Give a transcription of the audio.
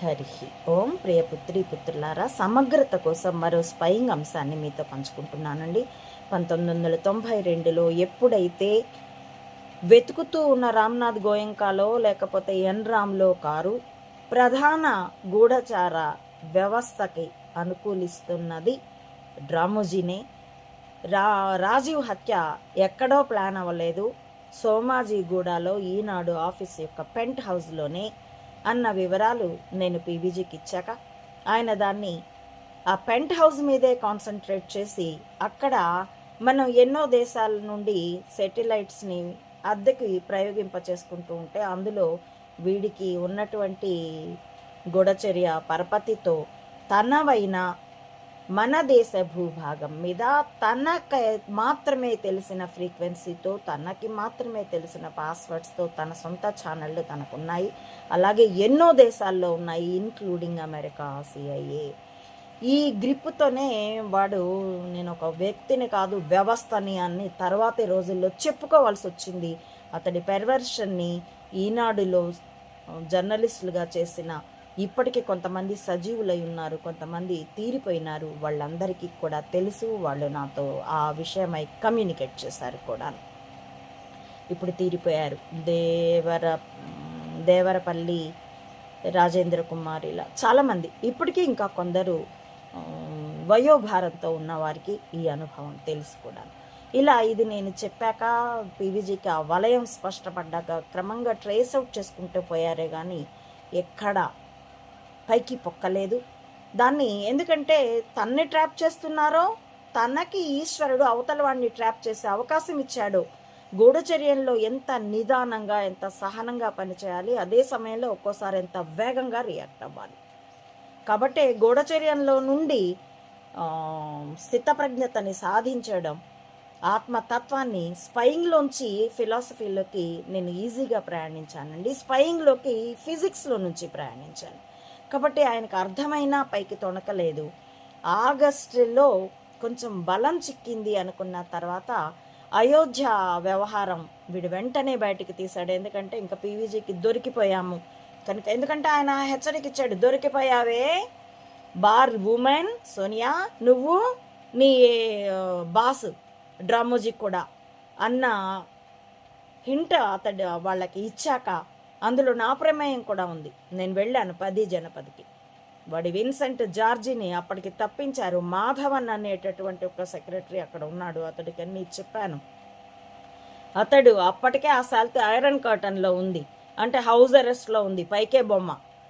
హరి ఓం. ప్రియపుత్రి పుత్రులారా, సమగ్రత కోసం మరో స్పయింగ్ అంశాన్ని మీతో పంచుకుంటున్నానండి. 1992లో ఎప్పుడైతే వెతుకుతూ ఉన్న రామ్నాథ్ గోయంకాలో లేకపోతే రామ్లో కారు ప్రధాన గూఢచార వ్యవస్థకి అనుకూలిస్తున్నది డ్రామోజీనే. రాజీవ్ హత్య ఎక్కడో ప్లాన్ అవ్వలేదు, సోమాజిగూడలో ఈనాడు ఆఫీస్ యొక్క పెంట్ హౌస్లోనే అన్న వివరాలు నేను పీవీజీకి ఇచ్చాక ఆయన దాన్ని ఆ పెంట్ హౌస్ మీదే కాన్సన్ట్రేట్ చేసి అక్కడ మనం ఎన్నో దేశాల నుండి సెటిలైట్స్ని అద్దెకి ప్రయోగింప చేసుకుంటూ ఉంటే అందులో వీడికి ఉన్నటువంటి గూఢచర్య పరపతితో తనవైన మన దేశ భూభాగం మీద తనకి మాత్రమే తెలిసిన ఫ్రీక్వెన్సీతో, తనకి మాత్రమే తెలిసిన పాస్వర్డ్స్తో తన సొంత ఛానళ్ళు తనకున్నాయి. అలాగే ఎన్నో దేశాల్లో ఉన్నాయి, ఇంక్లూడింగ్ అమెరికా, సిఐఏ. ఈ గ్రిప్పుతోనే వాడు నేను ఒక వ్యక్తిని కాదు వ్యవస్థని అన్ని తర్వాతి రోజుల్లో చెప్పుకోవాల్సి వచ్చింది. అతడి పెర్వర్షన్ని ఈనాడులో జర్నలిస్టులుగా చేసిన ఇప్పటికీ కొంతమంది సజీవులై ఉన్నారు, కొంతమంది తీరిపోయినారు. వాళ్ళందరికీ కూడా తెలుసు. వాళ్ళు నాతో ఆ విషయమై కమ్యూనికేట్ చేశారు కూడా. ఇప్పుడు తీరిపోయారు. దేవరపల్లి రాజేంద్ర కుమార్, ఇలా చాలామంది. ఇప్పటికీ ఇంకా కొందరు వయోభారంతో ఉన్నవారికి ఈ అనుభవం తెలుసు కూడా. ఇలా ఇది నేను చెప్పాక పీవీజీకి ఆ వలయం స్పష్టపడ్డాక క్రమంగా ట్రేస్ అవుట్ చేసుకుంటూ పోయారే కానీ ఎక్కడ పైకి పొక్కలేదు దాన్ని. ఎందుకంటే తన్ని ట్రాప్ చేస్తున్నారో, తనకి ఈశ్వరుడు అవతల వాడిని ట్రాప్ చేసే అవకాశం ఇచ్చాడు. గూఢచర్యంలో ఎంత నిదానంగా, ఎంత సహనంగా పనిచేయాలి, అదే సమయంలో ఒక్కోసారి ఎంత వేగంగా రియాక్ట్ అవ్వాలి. కాబట్టి గూఢచర్యంలో నుండి స్థితప్రజ్ఞతని సాధించడం, ఆత్మతత్వాన్ని, స్పయింగ్లోంచి ఫిలాసఫీలోకి నేను ఈజీగా ప్రయాణించానండి. స్పయింగ్లోకి ఫిజిక్స్లో నుంచి ప్రయాణించాను. కాబట్టి ఆయనకు అర్థమైనా పైకి తొణకలేదు. ఆగస్టులో కొంచెం బలం చిక్కింది అనుకున్న తర్వాత అయోధ్య వ్యవహారం వీడు వెంటనే బయటికి తీశాడు. ఎందుకంటే ఇంకా పీవీజీకి దొరికిపోయాము కనుక. ఎందుకంటే ఆయన హెచ్చరిక ఇచ్చాడు, దొరికిపోయావే బార్ ఉమెన్ సోనియా, నువ్వు నీ బాస్ డ్రామోజీ కూడా అన్న హింట్ అతడు వాళ్ళకి ఇచ్చాక అందులో నా ప్రమేయం కూడా ఉంది. నేను వెళ్ళాను 10 జనపదికి. వాడి విన్సెంట్ జార్జిని అప్పటికి తప్పించారు. మాధవన్ అనేటటువంటి ఒక సెక్రటరీ అక్కడ ఉన్నాడు, అతడికి అన్నీ చెప్పాను. అతడు అప్పటికే ఆ సాల్తీ ఐరన్ కర్టన్లో ఉంది, అంటే హౌస్ అరెస్ట్లో ఉంది, పైకే బొమ్మ.